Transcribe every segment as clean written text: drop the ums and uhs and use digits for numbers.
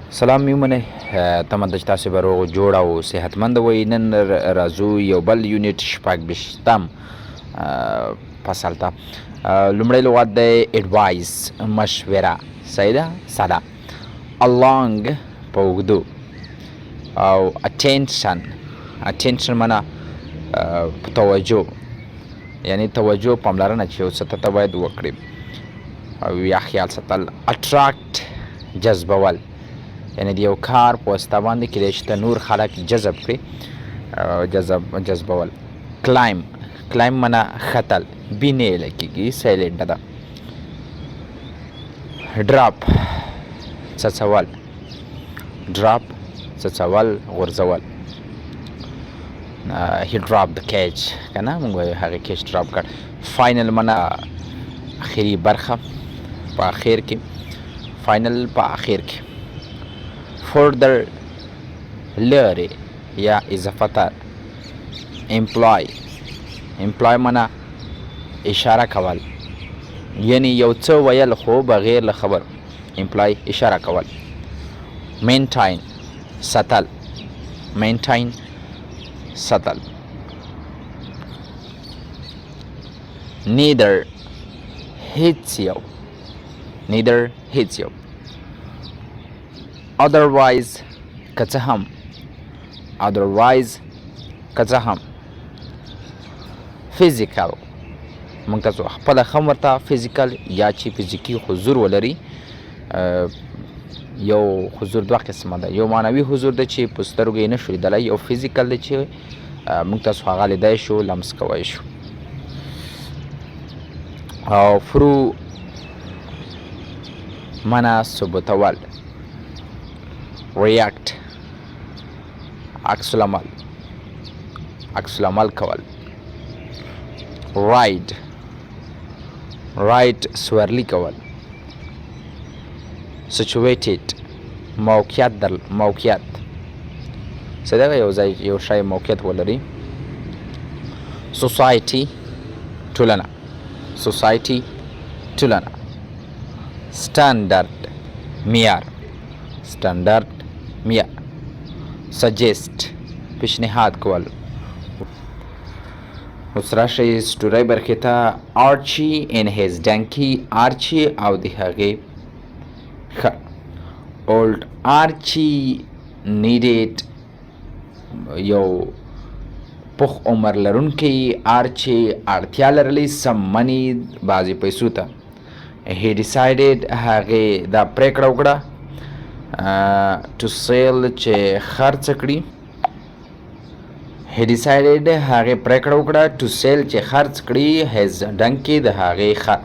سلام میمنه تمه ده چې تاسې به روغ جوړ او صحتمند وئ. نن راځو یو بل یونټ شپږ ویشتم فصل ته. لومړی لغت دی اډوایس، مشوره. صحیح ده؟ ساده. الانګ په اوږدو، او اټینشن معنا په توجه، یعنی توجه پاملرنه چې یو څه ته باید وکړي او یا خیال ساتل. اټراکټ جذبول، یعنی د یو کار په واسطه باندې کیدای شي ته نور خلک جذب کړي، جذبول. کلایم معنا ختل، بي نه ویلی کېږي، سایلنټ ده. ډراپ څڅول، غورځول. هی ډراپ د کیچ، که نه موږ وایو هغې کیچ ډراپ کړ. فاینل معنا اخري برخه، په اخر کې. فاینل په اخر کې. فردر لرې یا اضافه تر. امپلای معنا اشاره کول، یعنی یو څه ویل خو بغیر له خبر. امپلای اشاره کول. مینټاین ساتل. نیدر هیڅ یو. otherwise که څه هم. فیزیکل، موږ تاسو خپله هم ورته فیزیکل یا چې فیزیکي حضور ولري. یو حضور دوه قسمه ده، یو معنوي حضور ده چې په سترګو یې نشو لیدلی، یو فیزیکل ده چې موږ تاسو هغه لیدی شو، لمس کوی شو. او فرو معنا ثبوتول. ریاکټ عکس العمل کول. رایډ سورلي کول. سچویټډ موقعیت، څه دغه یو ځای یو شی موقعیت ولري. سوسایټي ټولنه. سټانډرډ معیار. سجیسټ پیشنهاد کول. اوس راشئ سټورۍ برخې ته. آرچي ان هیز ډنکي، آرچي او د هغې ښه. اولډ آرچي نیډډ، یو پوخ عمر لرونکی آرچي اړتیا لرلی سم مني، بعضې پیسو ته. هی ډیسایډډ، هغې دا پرېکړه وکړه. ټو سیل چې خرڅ کړي. هی ډیسایډډ، هغې پرېکړه وکړه. ټو سیل چې خرڅ کړي. هیز ډنکي، د هغې خر.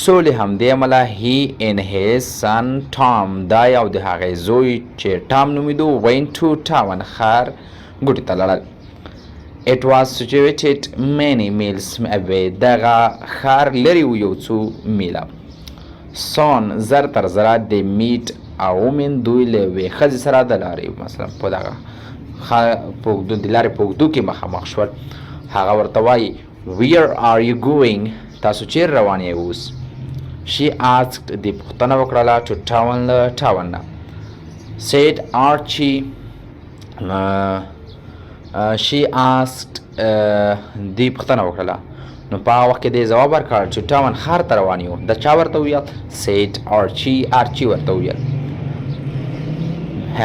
سو له همدې امله هی ان هیز سن ټام، دا یو د هغې زوی چې ټام نومیدو، وین ټو ټاون، ښار ګوټې ته لاړل. اټ واز سچویټډ مینی میلز اوی، دغه ښار لرې و یو څو میله. سون زر تر زره، د میټ او ومن، دوی له یوې ښځې سره د لارې مثلا په دغه د لارې په اوږدو کې مخامخ شول. هغه ورته وایي ویر آر یو ګوینګ، تاسو چیرې روان یې اوس؟ شي آسکډ، دې پوښتنه وکړله. ټو ټاون، له ټاون نه. سیډ آرچي، شي آسکډ، دې پوښتنه وکړله. نو په هغه وخت کې دې ځواب ورکړ چې ټاون ښار ته روان یو. د چا ورته وویل؟ سیډ آرچي ورته وویل.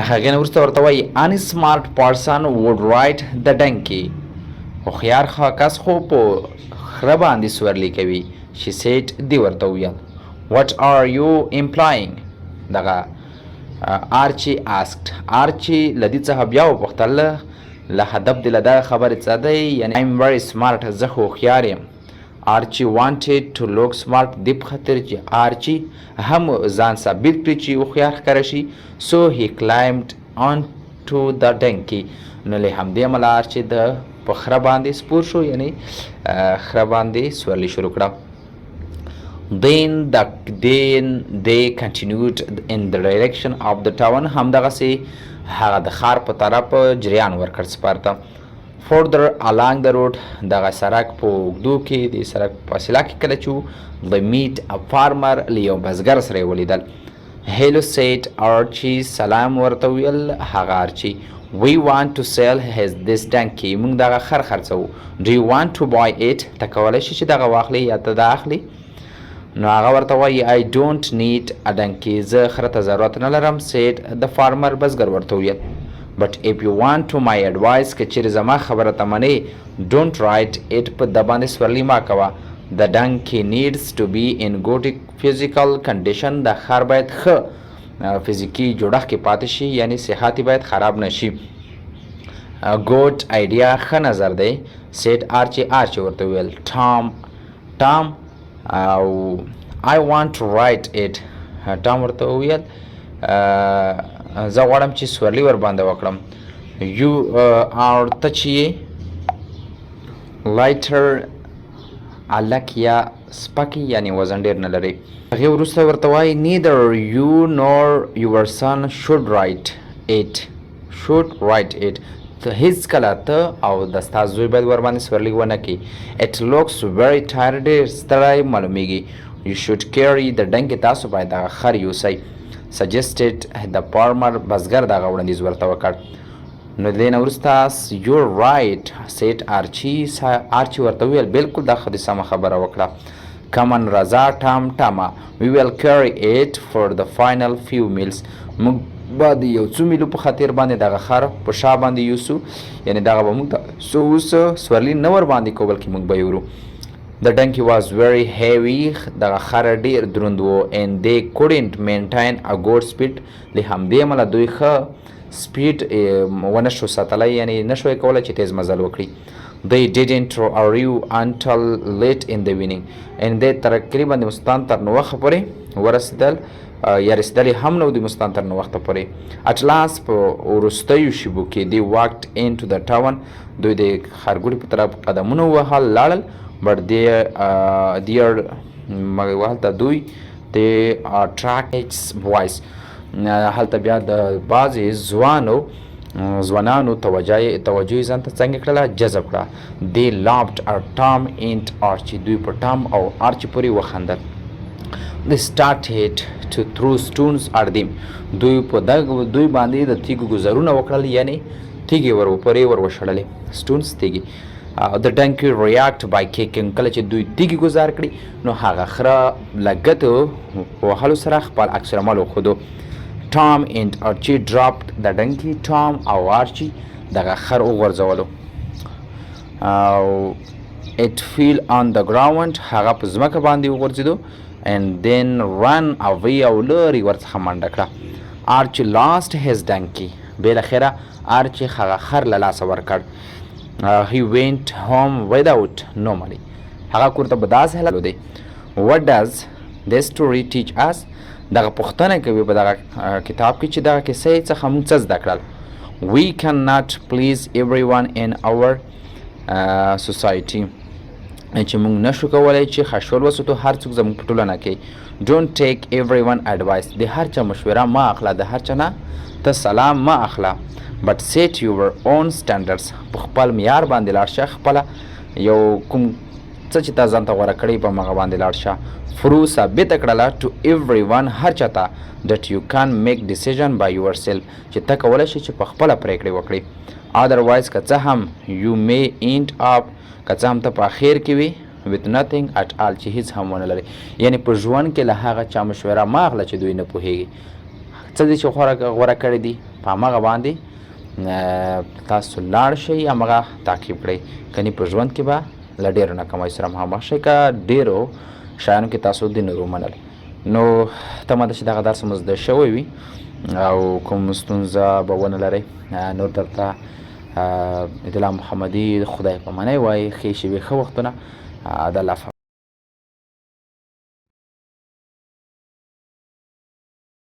هغې نه وروسته ورته وایي ان سمارټ پرسن ووډ رایډ د ډنکي، هوښیار کس خو په خره باندې سورلي کوي. شي سیډ، دې ورته وویل. وټ آر یو امپلاینګ، دغه آرچي آسکډ. آرچي له دې څخه بیا وپوښتل له هدف دې له دغه خبرې څه دی، یعنی ایم ویری سمارټ، زه خو هوښیار یم. آرچي وانټډ ټو لوک سمارټ، دې په خاطر چې آرچي هم ځان ثابت کړي چې هوښیار ښکاره شي. سو هی کلایمډ آن ټو د ډنکي، نو له همدې امله آرچي د په خره باندې سپور شو، یعنی خره باندې سورلي شروع کړه. then they continued in the direction of the town، همدغسې هغه د ښار په طرف جریان ورکړ سپار ته. further along the road، دغه سړک په اوږدو کې، د سړک په فاصله کې کله چې د meet a farmer، له یو بزګر سره یې ولیدل. hello said archie سلام ورته ویل هغه archie we want to sell this donkey موږ دغه خر خرڅو do you want to buy it ته کولی شي چې دغه واخلي یا ته دا اخلي نو هغه ورته وایي I don't need a donkey زه خره ته ضرورت نه لرم said the farmer بزګر ورته ویل but if you want to my advice که چیرې زما خبره ته منې don't write it په د باندې سورلي مه کوه the donkey needs to be in good physical condition د خر باید ښه فزیکي جوړښت کې پاتې شي یعنی صحت باید خراب نشي good idea ښه نظر دی said archie ورته ویل tom او I want to write it ټام ورته وویل زه غواړم چې سورلي ور باندې وکړم you are ته چې یې lighter الک یا سپکې یعنی وزن ډېر نه لري هغې وروسته ورته وایي neither you nor your son should write it ته هیڅکله ته او د ستا زوی باید ورباندې سورلي ونه کړي it looks very tired ډېر ستړی معلومیږي you should carry the donkey تاسو باید دغه خر یوسئ suggested the farmer بزګر دغه وړاندیز ورته وکړ نو د دې نه وروسته you're right said archie ورته وویل بلکل دا خو دې سمه خبره وکړه come on راځه ټامه we will carry it for the final few meals موږ به د یو څو میلو په خاطر باندې دغه خر په شا باندې یوسو یعنې دغه به موږ ته اوس سورلي نه ور باندې کو بلکې موږ به یې وړو the donkey was very heavy دغه خر ډېر دروند و and they couldn't maintain a good speed له همدې امله دوی ښه سپیډ ونه شو ساتلی یعنې نه شوی کولی چې تیز مزل وکړي they didn't arrive until late in the evening and they تقریبا د مستان تر نو وخته پورې ورسېدل یا رسېدلې هم نه و د مستان تر نو وخته پورې at last په وروستیو شیبو کې they walked into the town دوی د ښارګوړي په طرف قدمونه ووهل لاړل but هلته دوی د attracts voice هلته بیا د بعضې ځوانانو توجه یې ځان ته څنګه کړله جذب کړه they laughed at tom and archie دوی په ټام او آرچي پورې وخندل they started to throw stones at them دوی باندې د تیږو ګزرونه وکړل یعنی تیږې پورې ور وشړلې stones تیږې the donkey react by kicking کله چې دوی تیږې ګزار کړي نو هغه خره لګت وهلو سره خپل عکس العمل وښودو Tom and Archie dropped the donkey Tom او Archie دغه خر وغورځولو it fell on the ground هغه په ځمکه باندې وغورځېدو and then ran away او لرې ورڅخه منډه کړه Archie lost his donkey بالاخره Archie هغه خر له لاسه ورکړ he went home without no money هغه کور ته به داسې حالت دی what does this story teach us دغه پوښتنه کوي په دغه کتاب کې چې دغه کیسې څخه موږ څه زده کړل we cannot please everyone in our society چې موږ نشو کولی چې خشول وساتو هر څوک زموږ په ټولنه کې don't take everyone advice د هر چا مشوره مه اخله د هر چا نه ته سلام مه اخله but set your own standards په خپل معیار باندې لاړ شه خپله یو کوم څه چې تا ځان ته غوره کړی په هغه باندې لاړ شه فرو ثابته کړله to everyone هر چا ته that you can make decision by yourself چې ته کولی شي چې په خپله پرېکړې وکړې otherwise که څه هم you may end up که څه هم ته په اخر کې وي with nothing at all چې هیڅ هم ونه لري یعنې په ژوند کې له هغه چا مشوره مه اخله چې دوی نه پوهېږي څه دي چې غوره کړی دي په همغه باندې تاسو لاړ شئ همغه تعقیب کړئ کنې په ژوند کې به له ډېرو ناکامیو سره مخامخ شئ که ډېرو شیانو کې تاسو د نورو منل نو تمه ده چې دغه درس مو زده شوی وي او کوم ستونزه به ونه لرئ نور درته عیدالله محمدي خدای پامانۍ وایي ښې شېبې ښه وختونه د الله